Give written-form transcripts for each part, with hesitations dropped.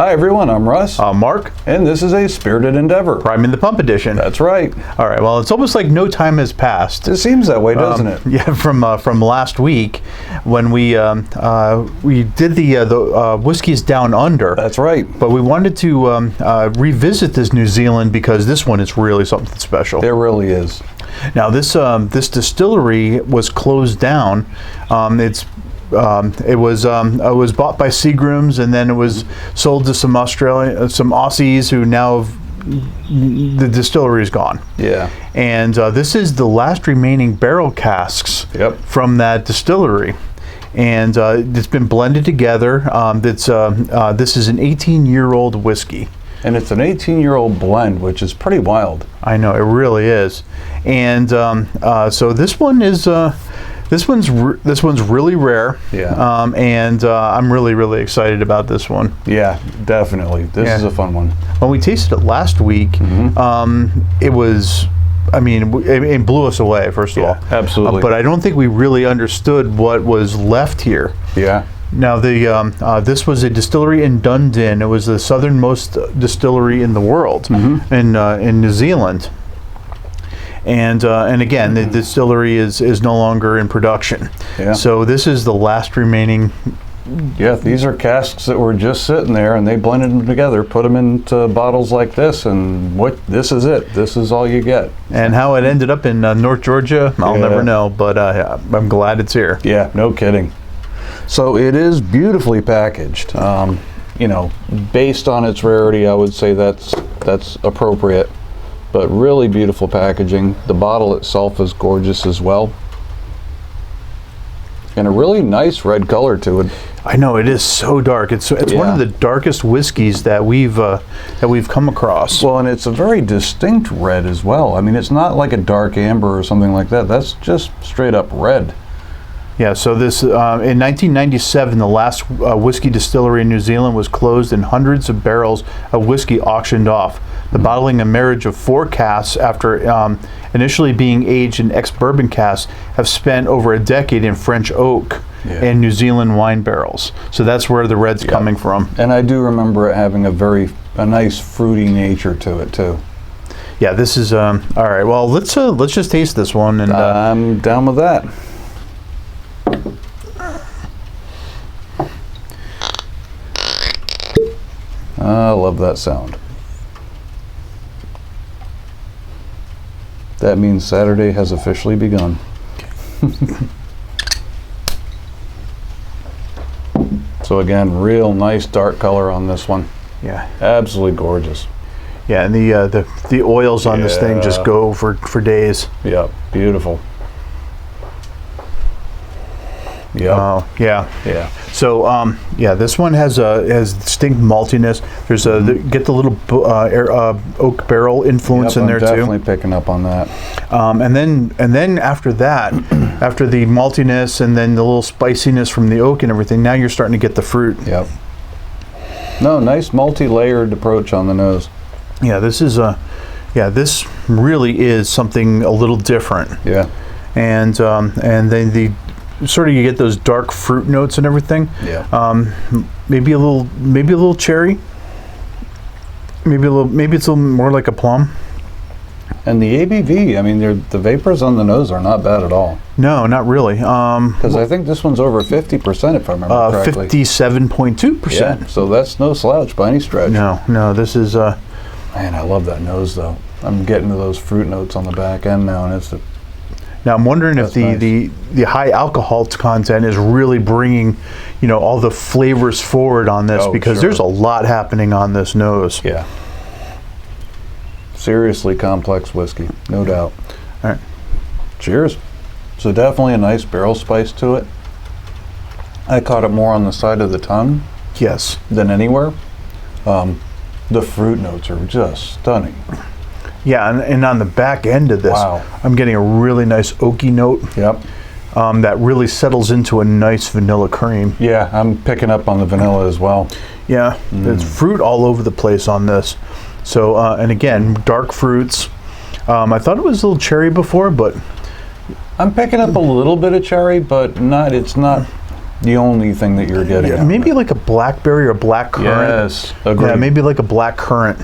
Hi everyone, I'm Russ. I'm Mark. And this is a Spirited Endeavor. Prime in the Pump edition. That's right. All right, well, it's almost like no time has passed. It seems that way, doesn't it? Yeah, from last week when we did the Whiskies Down Under. That's right. But we wanted to revisit this New Zealand because this one is really something special. It really is. Now, this distillery was closed down. It was bought by Seagrams, and then it was sold to some Aussies who now the distillery is gone. Yeah. And this is the last remaining barrel casks from that distillery, and it's been blended together. This is an 18-year-old whiskey. And it's an 18-year-old blend, which is pretty wild. I know, it really is. And so this one is. This one's really rare, and I'm really excited about this one. Yeah, definitely. This is a fun one. When we tasted it last week, it was, I mean, it blew us away, first of all. Absolutely. But I don't think we really understood what was left here. Yeah. Now, this was a distillery in Dunedin. It was the southernmost distillery in the world, in New Zealand. And again, the distillery is no longer in production. Yeah. So this is the last remaining. Yeah, these are casks that were just sitting there, and they blended them together, put them into bottles like this, and this is it. This is all you get. And how it ended up in North Georgia, I'll never know, but I'm glad it's here. Yeah, no kidding. So it is beautifully packaged. You know, based on its rarity, I would say that's appropriate. But really beautiful packaging. The bottle itself is gorgeous as well, and a really nice red color to it. I know, it is so dark. It's one of the darkest whiskeys that we've come across. Well, and it's a very distinct red as well. I mean, it's not like a dark amber or something like that. That's just straight up red. Yeah, so this in 1997, the last whiskey distillery in New Zealand was closed, and hundreds of barrels of whiskey auctioned off. The bottling and marriage of 4 casks, after initially being aged in ex-bourbon casks, have spent over a decade in French oak and New Zealand wine barrels. So that's where the red's coming from. And I do remember it having a nice fruity nature to it too. Yeah, this is all right. Well, let's just taste this one, and I'm down with that. I love that sound. That means Saturday has officially begun. So again, real nice dark color on this one. Yeah, absolutely gorgeous. Yeah, and the oils on this thing just go for days. Yeah, beautiful. Yeah. Yeah. So this one has distinct maltiness. There's get the little oak barrel influence in there too. Definitely picking up on that. And then after that, after the maltiness and then the little spiciness from the oak and everything, now you're starting to get the fruit. Yep. No, nice multi-layered approach on the nose. Yeah, this is this really is something a little different. Yeah. And then sort of you get those dark fruit notes and everything. Yeah. Maybe a little cherry. Maybe it's a little more like a plum. And the ABV, I mean, the vapors on the nose are not bad at all. No, not really. Because I think this one's over 50%, if I remember correctly. 57.2%. Yeah, so that's no slouch by any stretch. No, this is. Man, I love that nose though. I'm getting to those fruit notes on the back end now, and it's. Now I'm wondering if the high alcohol content is really bringing, all the flavors forward on this, because there's a lot happening on this nose. Yeah. Seriously complex whiskey, no doubt. All right. Cheers. So definitely a nice barrel spice to it. I caught it more on the side of the tongue. Yes. Than anywhere. The fruit notes are just stunning. Yeah, and on the back end of this, I'm getting a really nice oaky note. Yep. That really settles into a nice vanilla cream. Yeah, I'm picking up on the vanilla as well. Yeah, there's fruit all over the place on this. So, and again, dark fruits. I thought it was a little cherry before, but I'm picking up a little bit of cherry, but it's not the only thing that you're getting. Yeah, maybe like a blackberry or black currant. Yes, agreed. Yeah, maybe like a black currant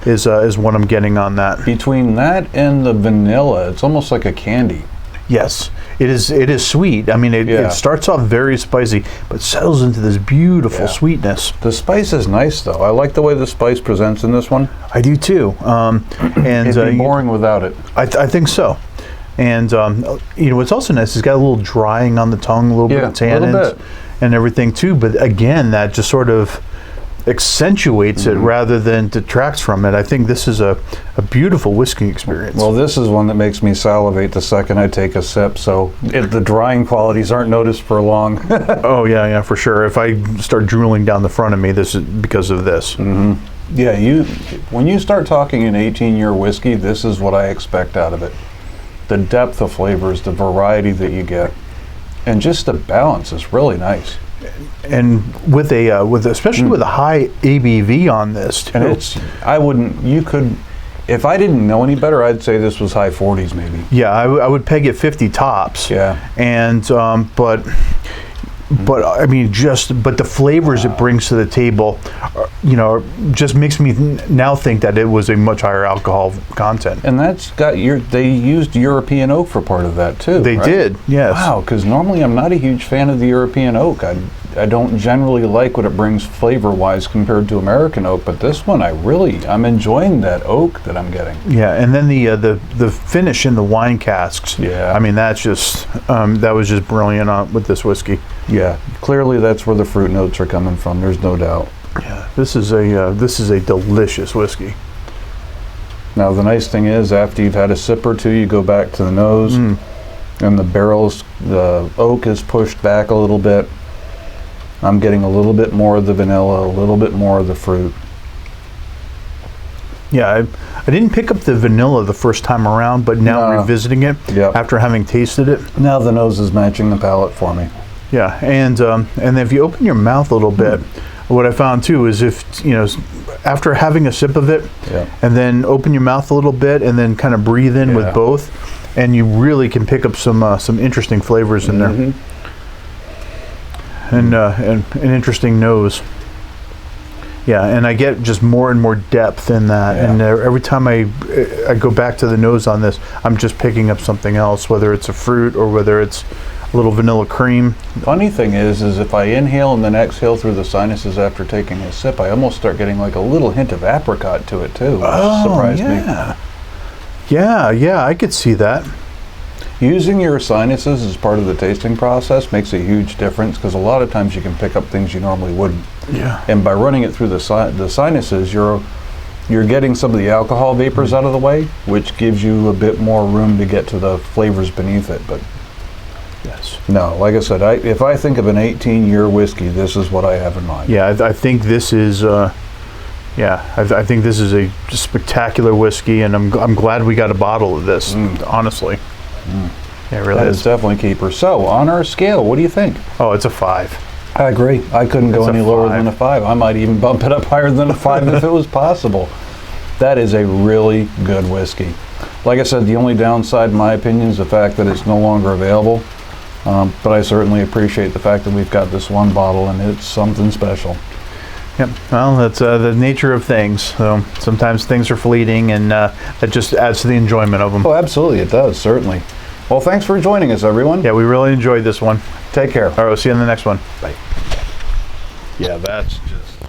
is what I'm getting on that. Between that and the vanilla, it's almost like a candy. Yes, it is. It is sweet. I mean, it starts off very spicy, but settles into this beautiful sweetness. The spice is nice, though. I like the way the spice presents in this one. I do too. And it'd be boring without it. I think so. And you know, what's also nice, it's got a little drying on the tongue, a little bit of tannins and everything too. But again, that just sort of accentuates it rather than detracts from it. I think this is a beautiful whiskey experience. Well, this is one that makes me salivate the second I take a sip, so if the drying qualities aren't noticed for long. Oh yeah, for sure. If I start drooling down the front of me, this is because of this. Yeah, when you start talking an 18-year whiskey, this is what I expect out of it. The depth of flavors, the variety that you get, and just the balance is really nice. And with especially with a high ABV on this too. And you could, if I didn't know any better, I'd say this was high 40s maybe. Yeah, I would peg it 50 tops. Yeah. And but I mean, but the flavors it brings to the table, you know, just makes me now think that it was a much higher alcohol content. And that's got they used European oak for part of that too. They did, yes. Wow, because normally I'm not a huge fan of the European oak. I don't generally like what it brings flavor-wise compared to American oak, but this one I'm enjoying that oak that I'm getting. Yeah, and then the finish in the wine casks. Yeah. I mean, that's just that was just brilliant with this whiskey. Yeah, clearly that's where the fruit notes are coming from. There's no doubt. Yeah, this is a delicious whiskey. Now the nice thing is, after you've had a sip or two, you go back to the nose, and the oak is pushed back a little bit. I'm getting a little bit more of the vanilla, a little bit more of the fruit. Yeah, I didn't pick up the vanilla the first time around, but now revisiting it after having tasted it. Now the nose is matching the palate for me. Yeah, and if you open your mouth a little bit, what I found too is if, you know, after having a sip of it, and then open your mouth a little bit, and then kind of breathe in with both, and you really can pick up some interesting flavors in there. And an interesting nose. Yeah, and I get just more and more depth in that. And every time I go back to the nose on this, I'm just picking up something else, whether it's a fruit or whether it's a little vanilla cream. Funny thing is if I inhale and then exhale through the sinuses after taking a sip, I almost start getting like a little hint of apricot to it too, which surprised me. Yeah, I could see that. Using your sinuses as part of the tasting process makes a huge difference, because a lot of times you can pick up things you normally wouldn't. Yeah. And by running it through the sinuses, you're getting some of the alcohol vapors out of the way, which gives you a bit more room to get to the flavors beneath it. But yes, no, like I said, if I think of an 18-year whiskey, this is what I have in mind. Yeah, I think this is. I think this is a spectacular whiskey, and I'm glad we got a bottle of this. Honestly. Yeah, it really that is. is definitely a keeper. So, on our scale, what do you think? Oh, it's a 5. I agree. I couldn't go any lower than a 5. I might even bump it up higher than a 5 if it was possible. That is a really good whiskey. Like I said, the only downside, in my opinion, is the fact that it's no longer available. But I certainly appreciate the fact that we've got this one bottle, and it's something special. Yep. Well, that's the nature of things. So sometimes things are fleeting, and that just adds to the enjoyment of them. Oh, absolutely, it does, certainly. Well, thanks for joining us, everyone. Yeah, we really enjoyed this one. Take care. All right, we'll see you in the next one. Bye. Yeah, that's just...